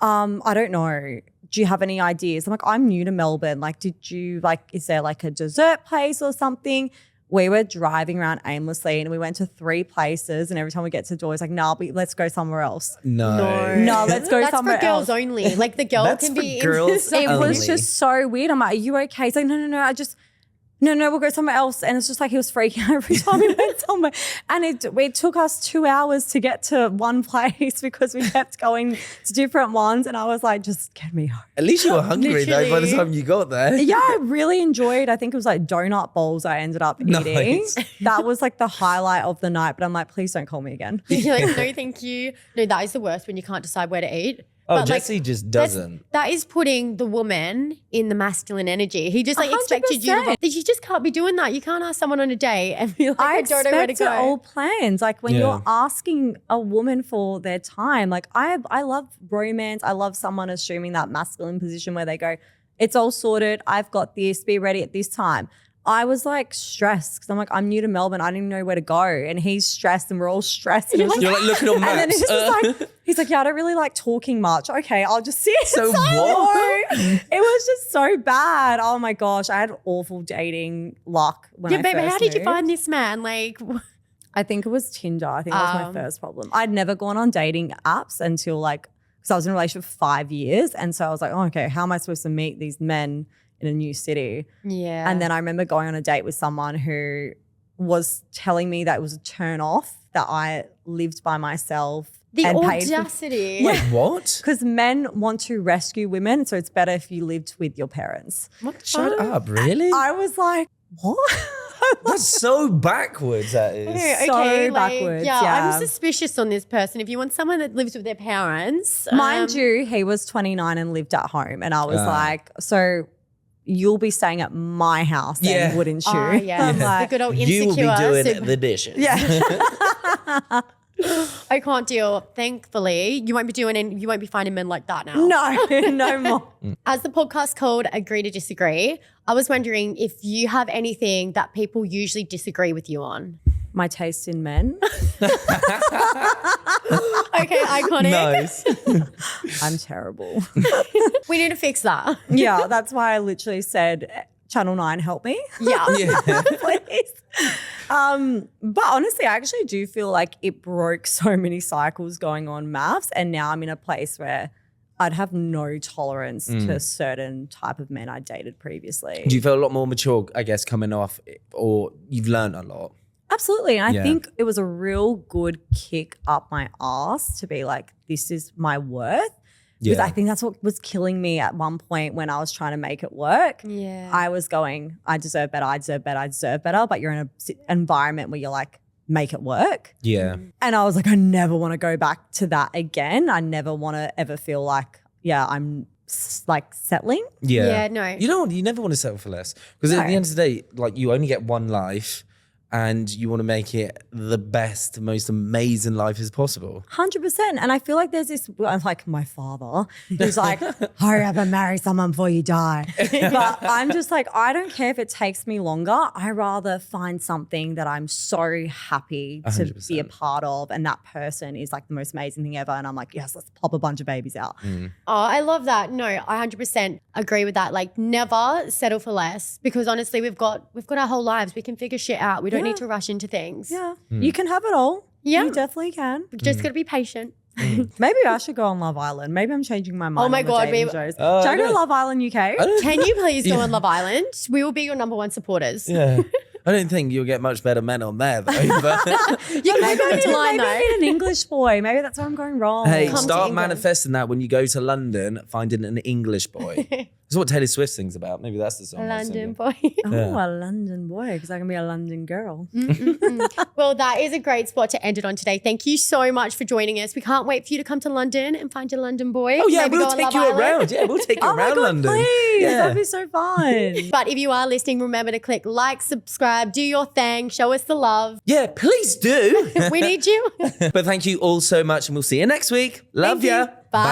I don't know. Do you have any ideas? I'm like, I'm new to Melbourne. Like, is there like a dessert place or something? We were driving around aimlessly and we went to 3 places and every time we get to the door, it's like, nah, let's go somewhere else. No. No, let's go That's somewhere for girls else. only. Like the girl That's can for be girls It only. was just so weird. I'm like, are you okay? He's like, no, no, we'll go somewhere else. And it's just like he was freaking out every time we went somewhere. And it took us 2 hours to get to one place because we kept going to different ones. And I was like, just get me home. At least you were hungry though by the Literally. time you got there. Yeah, I really enjoyed. I think it was like donut bowls I ended up eating. Nice. That was like the highlight of the night. But I'm like, please don't call me again. You're like, no, thank you. No, that is the worst when you can't decide where to eat. Oh, But, Jessie just doesn't. That is putting the woman in the masculine energy. He just like 100%. expected you to. You just can't be doing that. You can't ask someone on a date and be like, I don't know where to go. expect it all plans. Like when you're asking a woman for their time, like I love romance. I love someone assuming that masculine position where they go, it's all sorted. I've got this. Be ready at this time. I was like stressed because I'm like, I'm new to Melbourne. I didn't know where to go. And he's stressed and we're all stressed. And You're like looking on maps. And then he's like, yeah, I don't really like talking much. Okay, I'll just see. So what? It was just so bad. Oh my gosh. I had awful dating luck when I babe, first how did you moved. find this man? Like, I think it was Tinder. I think that was my first problem. I'd never gone on dating apps until like, because I was in a relationship for 5 years. And so I was like, oh, okay, how am I supposed to meet these men in a new city? yeah. And then I remember going on a date with someone who was telling me that it was a turn off that I lived by myself. The and audacity. Wait, what? Because men want to rescue women, so it's better if you lived with your parents. Shut up, really? I was like, what? That's so backwards, that is. Okay, So like, backwards, yeah, yeah. I'm suspicious on this person. If you want someone that lives with their parents. Mind you, he was 29 and lived at home. And I was like, so you'll be staying at my house then, wouldn't you? Oh, yeah. I'm like, the good old insecure. You will be doing super- the dishes. yeah. I can't deal. Thankfully, you won't be finding men like that now. No more. As the podcast called Agree to Disagree, I was wondering if you have anything that people usually disagree with you on. My taste in men. Okay, iconic. Nice. I'm terrible. We need to fix that. Yeah, that's why I literally said, Channel 9, help me. Yeah. Please. But honestly, I actually do feel like it broke so many cycles going on MAFS, and now I'm in a place where I'd have no tolerance to a certain type of men I dated previously. Do you feel a lot more mature, I guess, coming off, or you've learned a lot? Absolutely. And I think it was a real good kick up my ass to be like, this is my worth. Because I think that's what was killing me at one point when I was trying to make it work. Yeah. I was going, I deserve better, I deserve better, I deserve better. But you're in an environment where you're like, make it work. Yeah. And I was like, I never want to go back to that again. I never want to ever feel like, I'm like settling. Yeah. Yeah, no. You never want to settle for less. Because at the end of the day, like you only get one life and you want to make it the best, most amazing life as possible. 100%. And I feel like there's this, like my father, who's like, hurry up and marry someone before you die. But I'm just like, I don't care if it takes me longer. I rather find something that I'm so happy to 100%. be a part of. And that person is like the most amazing thing ever. And I'm like, yes, let's pop a bunch of babies out. Oh, I love that. No, I 100% agree with that. Like never settle for less, because honestly, we've got our whole lives. We can figure shit out. We don't need to rush into things. Yeah. You can have it all. Yeah. You definitely can. We just got to be patient. Maybe I should go on Love Island. Maybe I'm changing my mind. Oh my on the God, dating babe. shows. Oh, Should I go no. to Love Island UK? Can you please go on Love Island? We will be your number one supporters. Yeah. I don't think you'll get much better men on there, though. But You can go to line Maybe I though. need an English boy. Maybe that's where I'm going wrong. hey, Come to start England. manifesting that when you go to London, finding an English boy. That's what Taylor Swift sings about. Maybe that's the song. I was London singing. boy. Oh, a London boy, because I can be a London girl. Well, that is a great spot to end it on today. Thank you so much for joining us. We can't wait for you to come to London and find your London boy. Oh, yeah, Maybe go we'll on take Love you Island. around. Yeah, we'll take you Oh my around God, London. please. Yeah. That'd be so fun. But if you are listening, remember to click like, subscribe, do your thing, show us the love. Yeah, please do. We need you. But thank you all so much, and we'll see you next week. Love Thank you. ya. Bye.